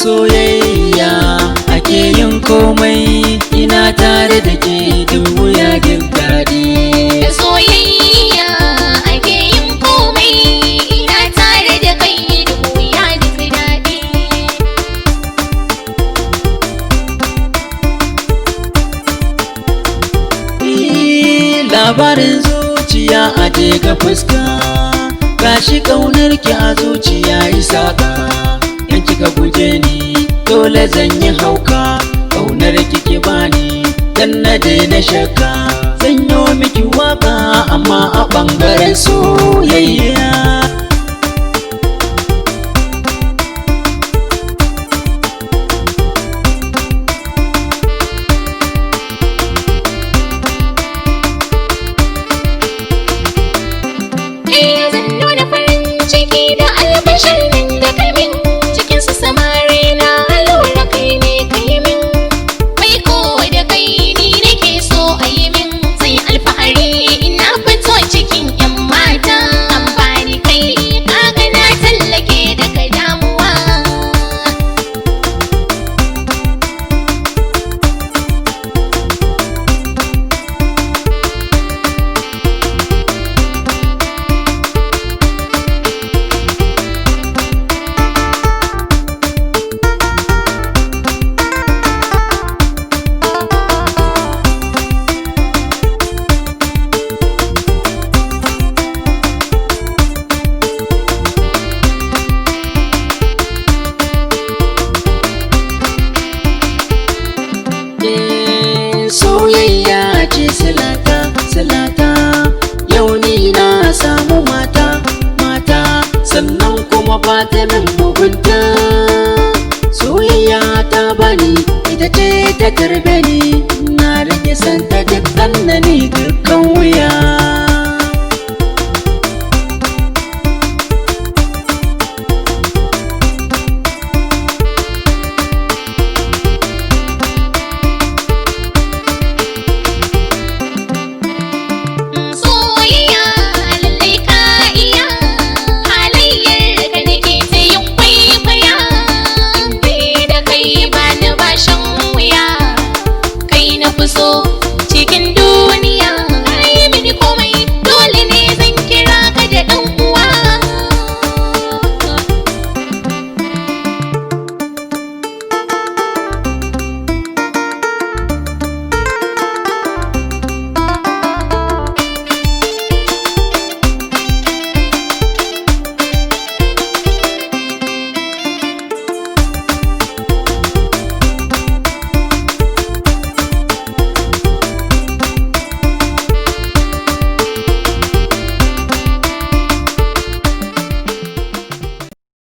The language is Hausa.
soyayya ake yin komai, ina tare da ke duk wuya duk daɗi. Da soyayya ake yin komai, ina tare da kai duk wuya duk daɗi. Labarin zuciya a ga fuska, gashi ƙaunar ki a zuciya yi saƙa. In kika guje ni dole zan yi hauka, ƙaunar ki bani dan na daina shakka. Zan yi miki waka amma a ɓangaren soyayya. Zan nuna farin ciki da albashirin da kai min, cikin su samari na lura kai ne kai min. Bai kowa da kai ni nake so a yi min, sai alfahari ina fito cikin 'yan mata. Amfani kai kaga na tallake daga damuwa. Soyayya ce silata, silata. Yau ni na samu mata, mata. Sannan kuma ba ta min mugunta. Soyayya ta bani, ita ce ta tarbe ni. Na rage santa duk annani